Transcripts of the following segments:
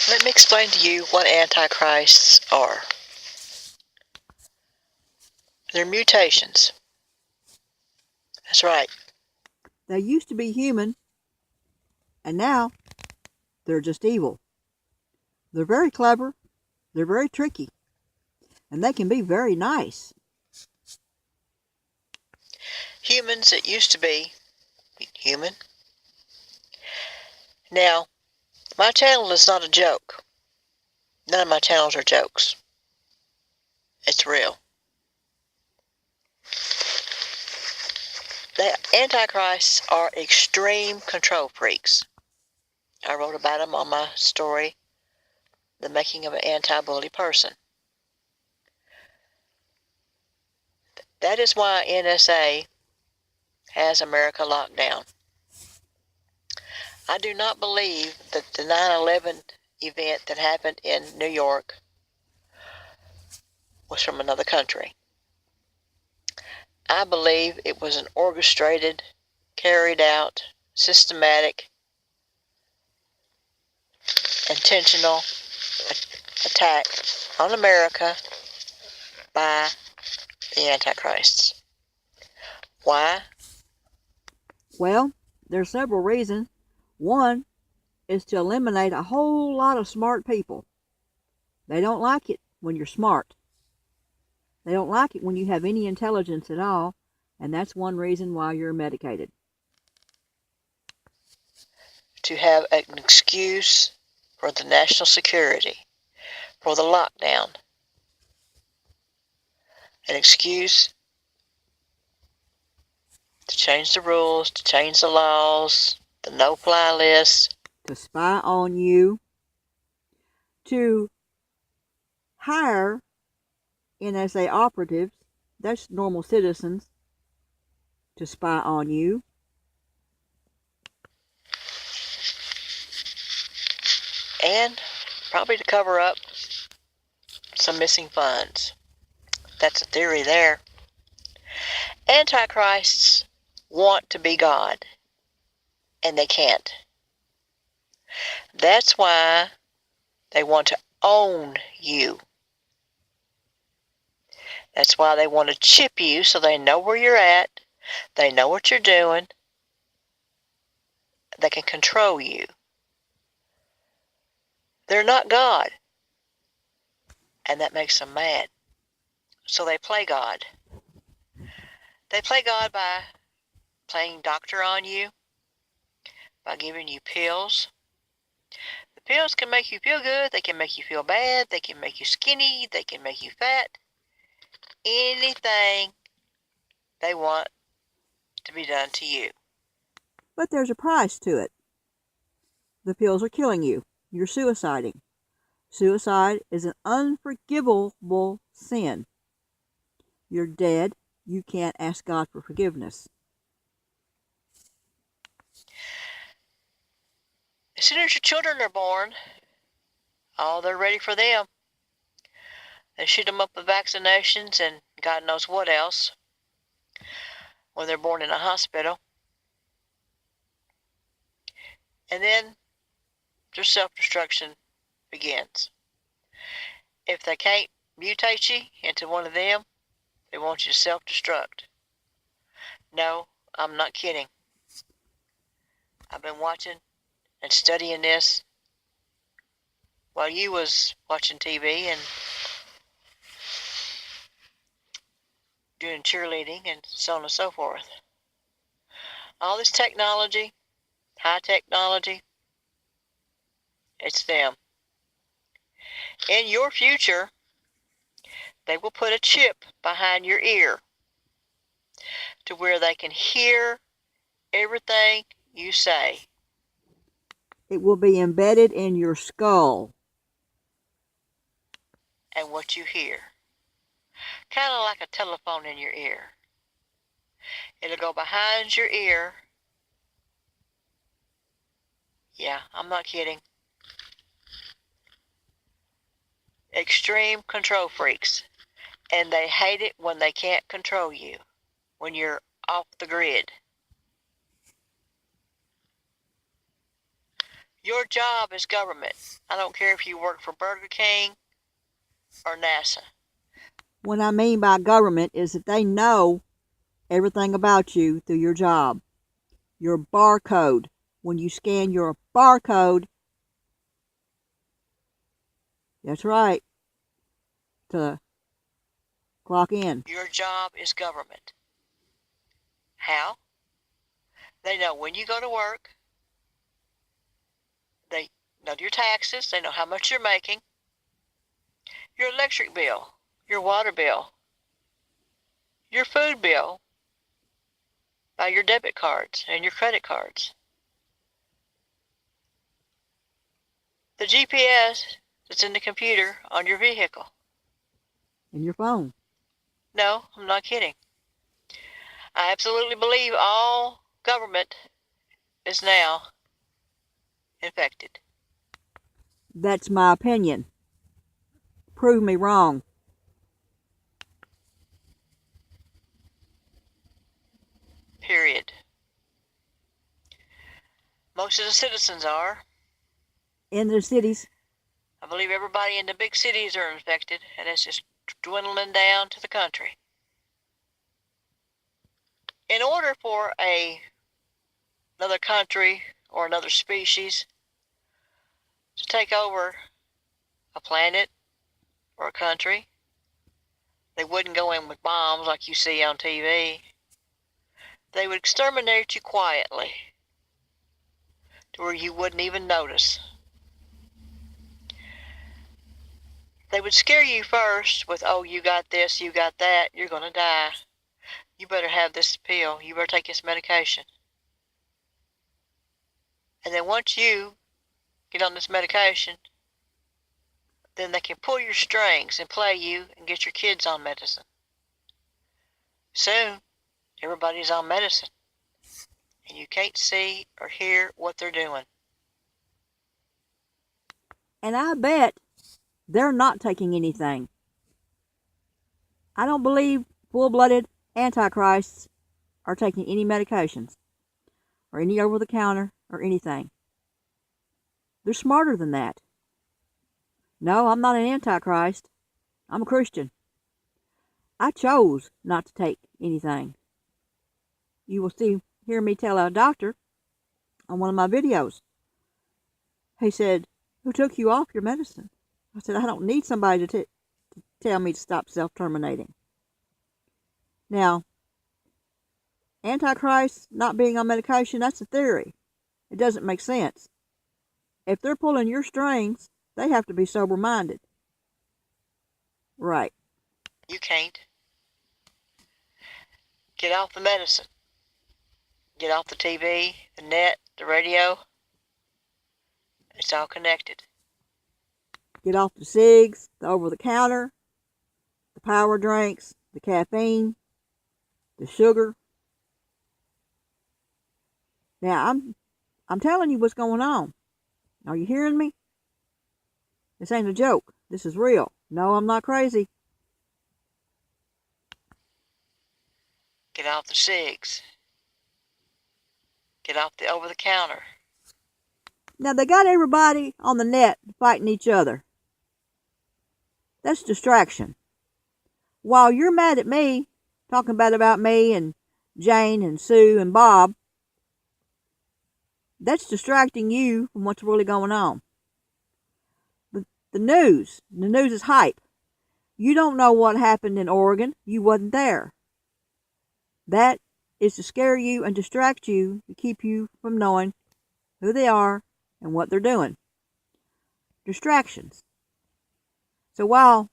Let me explain to you what Antichrists are. They're mutations. That's right. They used to be human, and now they're just evil. They're very clever, they're very tricky, and they can be very nice. Humans that used to be human. Now, my channel is not a joke. None of my channels are jokes. It's real. The Antichrists are extreme control freaks. I wrote about them on my story, The Making of an Anti-Bully Person. That is why NSA has America locked down. I do not believe that the 9/11 event that happened in New York was from another country. I believe it was an orchestrated, carried out, systematic, intentional attack on America by the Antichrists. Why? Well, there's several reasons. One is to eliminate a whole lot of smart people. They don't like it when you're smart. They don't like it when you have any intelligence at all, and that's one reason why you're medicated. To have an excuse for the national security, for the lockdown. An excuse to change the rules, to change the laws, the no-fly list. To spy on you. To hire NSA operatives, that's normal citizens, to spy on you. And probably to cover up some missing funds. That's a theory there. Antichrists want to be God, and they can't. That's why they want to own you. That's why they want to chip you so they know where you're at, they know what you're doing, they can control you. They're not God, and that makes them mad. So they play God. They play God by playing doctor on you, by giving you pills. The pills can make you feel good, they can make you feel bad, they can make you skinny, they can make you fat. Anything they want to be done to you. But there's a price to it. The pills are killing you. You're suiciding. Suicide is an unforgivable sin. You're dead. You can't ask God for forgiveness. As soon as your children are born, they're ready for them. They shoot them up with vaccinations and God knows what else when they're born in a hospital. And then their self-destruction begins. If they can't mutate you into one of them, they want you to self-destruct. No, I'm not kidding. I've been watching and studying this while you was watching TV and doing cheerleading and so on and so forth. All this technology, high technology, it's them. In your future, they will put a chip behind your ear to where they can hear everything you say. It will be embedded in your skull. And what you hear. Kind of like a telephone in your ear. It'll go behind your ear. Yeah, I'm not kidding. Extreme control freaks. And they hate it when they can't control you. When you're off the grid. Your job is government. I don't care if you work for Burger King or NASA. What I mean by government is that they know everything about you through your job. Your barcode. When you scan your barcode, that's right, to clock in. Your job is government. How? They know when you go to work. They know your taxes. They know how much you're making. Your electric bill, your water bill, your food bill by your debit cards and your credit cards. The GPS that's in the computer on your vehicle. And your phone. No, I'm not kidding. I absolutely believe all government is now infected. That's my opinion. Prove me wrong. Period. Most of the citizens are. In the cities. I believe everybody in the big cities are infected, and it's just dwindling down to the country. In order for another country or another species to take over a planet or a country, they wouldn't go in with bombs like you see on TV. They would exterminate you quietly to where you wouldn't even notice. They would scare you first with, oh, you got this, you got that, you're going to die. You better have this pill. You better take this medication. And then once you get on this medication, then they can pull your strings and play you and get your kids on medicine. Soon, everybody's on medicine, and you can't see or hear what they're doing. And I bet they're not taking anything. I don't believe full-blooded Antichrists are taking any medications or any over-the-counter or anything. They're smarter than that. No, I'm not an Antichrist. I'm a Christian. I chose not to take anything. You will hear me tell a doctor on one of my videos. He said, "Who took you off your medicine?" I said, "I don't need somebody to tell me to stop self-terminating." Now, Antichrist not being on medication, that's a theory. It doesn't make sense. If they're pulling your strings, they have to be sober-minded. Right. You can't. Get off the medicine. Get off the TV, the net, the radio. It's all connected. Get off the cigs, the over-the-counter, the power drinks, the caffeine, the sugar. Now, I'm telling you what's going on. Are you hearing me? This ain't a joke. This is real. No, I'm not crazy. Get off the cigs. Get off the over-the-counter. Now, they got everybody on the net fighting each other. That's distraction. While you're mad at me, talking bad about me and Jane and Sue and Bob, that's distracting you from what's really going on. The news is hype. You don't know what happened in Oregon. You wasn't there. That is to scare you and distract you to keep you from knowing who they are and what they're doing. Distractions. So while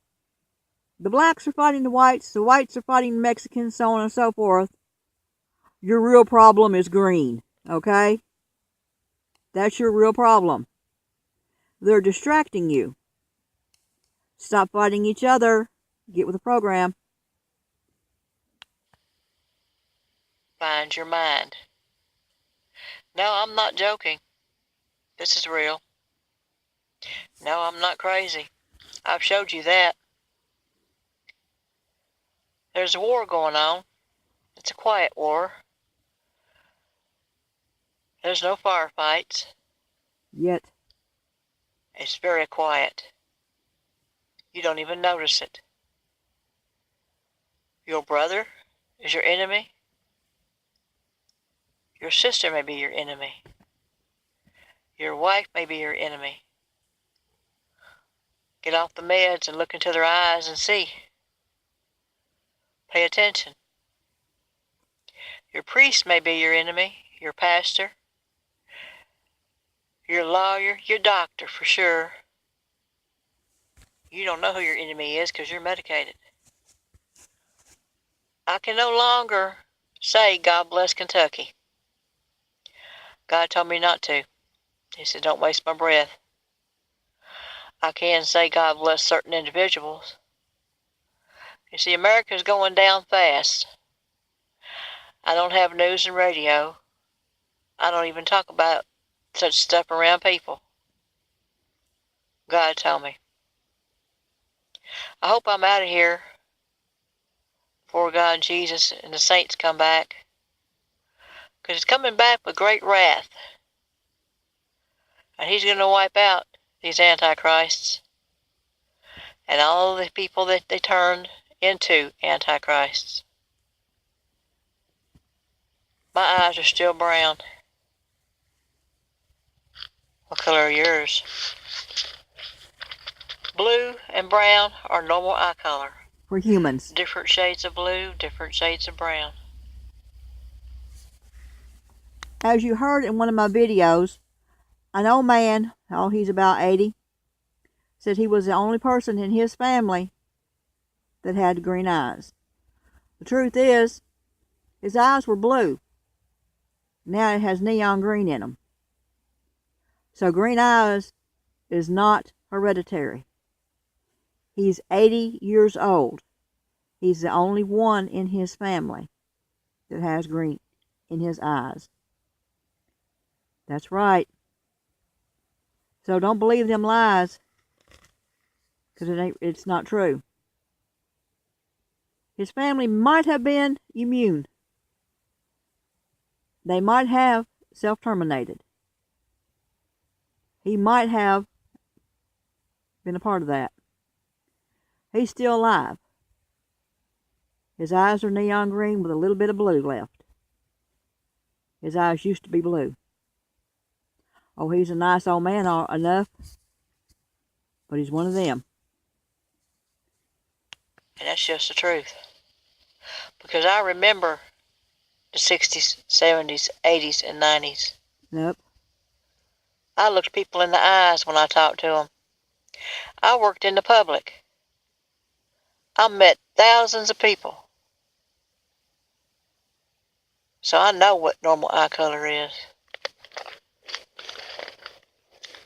the blacks are fighting the whites are fighting the Mexicans, so on and so forth, your real problem is green, okay? That's your real problem. They're distracting you. Stop fighting each other. Get with the program. Find your mind. No, I'm not joking. This is real. No, I'm not crazy. I've showed you that. There's a war going on. It's a quiet war. There's no firefights. Yet it's very quiet. You don't even notice it. Your brother is your enemy. Your sister may be your enemy. Your wife may be your enemy. Get off the meds and look into their eyes and see. Pay attention. Your priest may be your enemy, your pastor, your lawyer, your doctor for sure. You don't know who your enemy is because you're medicated. I can no longer say, God bless Kentucky. God told me not to. He said, don't waste my breath. I can say, God bless certain individuals. You see, America's going down fast. I don't have news and radio. I don't even talk about such stuff around people. God told me. I hope I'm out of here before God and Jesus and the saints come back. Because it's coming back with great wrath. And he's going to wipe out these antichrists and all the people that they turned into antichrists. My eyes are still brown. What color are yours? Blue and brown are normal eye color. for humans. Different shades of blue, different shades of brown. As you heard in one of my videos, an old man, he's about 80, said he was the only person in his family that had green eyes. The truth is, his eyes were blue. Now it has neon green in them. So green eyes is not hereditary. He's 80 years old. He's the only one in his family that has green in his eyes. That's right. So don't believe them lies, because it's not true. His family might have been immune. They might have self-terminated. He might have been a part of that. He's still alive. His eyes are neon green with a little bit of blue left. His eyes used to be blue. Oh, he's a nice old man enough, but he's one of them. And that's just the truth. Because I remember the 60s, 70s, 80s, and 90s. Nope. I looked people in the eyes when I talked to them. I worked in the public. I met thousands of people. So I know what normal eye color is.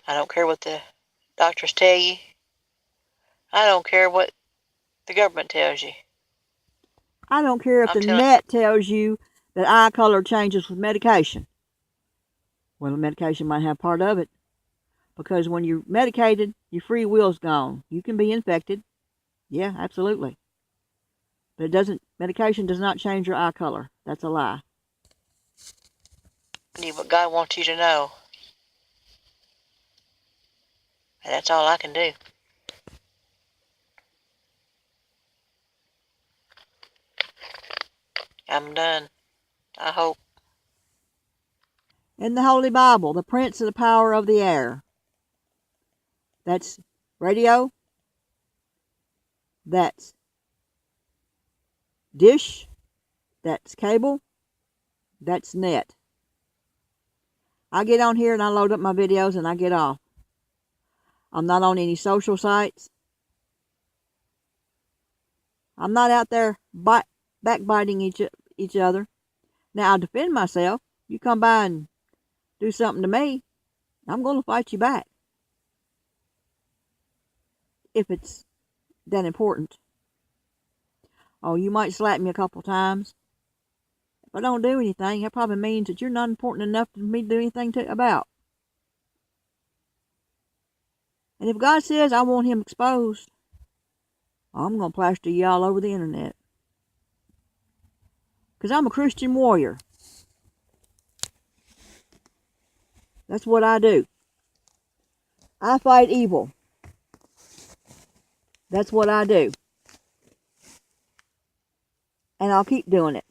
I don't care what the doctors tell you. I don't care what the government tells you. I don't care if the net tells you that eye color changes with medication. Well, the medication might have part of it. Because when you're medicated, your free will's gone. You can be infected. Yeah, absolutely. But medication does not change your eye color. That's a lie. What God wants you to know. And that's all I can do. I'm done. I hope. In the Holy Bible, the prince of the power of the air. That's radio. That's dish. That's cable. That's net. I get on here and I load up my videos and I get off. I'm not on any social sites. I'm not out there backbiting each other. Now, I defend myself. You come by and do something to me, I'm going to fight you back. If it's that important. Oh, you might slap me a couple times. If I don't do anything, that probably means that you're not important enough for me to do anything about. And if God says I want him exposed, I'm going to plaster you all over the internet. Because I'm a Christian warrior. That's what I do. I fight evil. That's what I do. And I'll keep doing it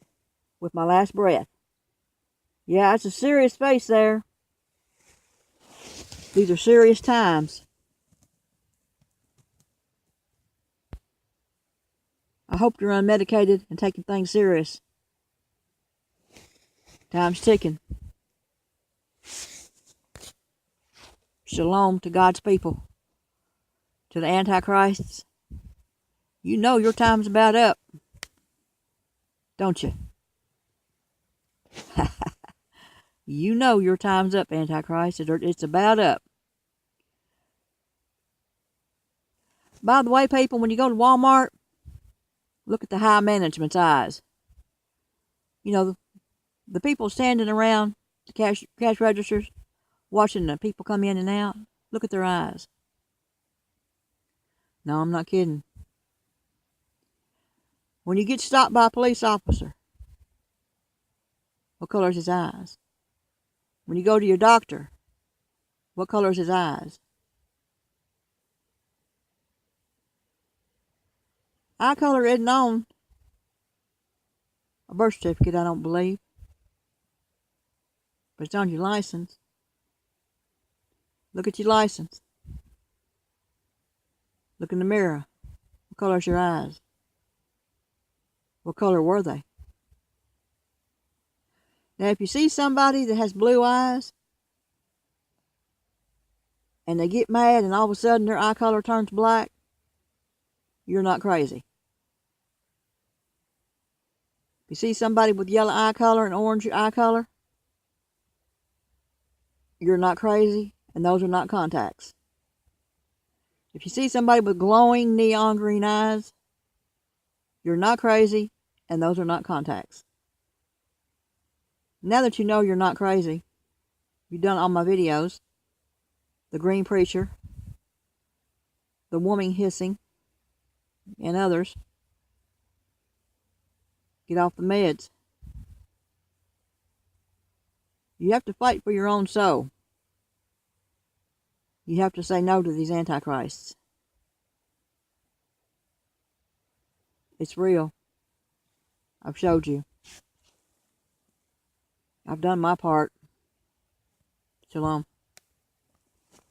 with my last breath. Yeah, it's a serious face there. These are serious times. I hope you're unmedicated and taking things serious. Time's ticking. Shalom to God's people. To the Antichrists. You know your time's about up. Don't you? You know your time's up, Antichrist. It's about up. By the way, people, when you go to Walmart, look at the high management's eyes. You know, the people standing around the cash registers, watching the people come in and out. Look at their eyes. No, I'm not kidding. When you get stopped by a police officer, what color is his eyes? When you go to your doctor, what color is his eyes? Eye color isn't on a birth certificate, I don't believe. But it's on your license. Look at your license. Look in the mirror. What color is your eyes? What color were they? Now, if you see somebody that has blue eyes, and they get mad and all of a sudden their eye color turns black, you're not crazy. If you see somebody with yellow eye color and orange eye color, you're not crazy, and those are not contacts. If you see somebody with glowing neon green eyes, you're not crazy, and those are not contacts. Now that you know you're not crazy, you've done all my videos, the green preacher, the woman hissing, and others, get off the meds. You have to fight for your own soul. You have to say no to these antichrists. It's real. I've showed you. I've done my part. Shalom.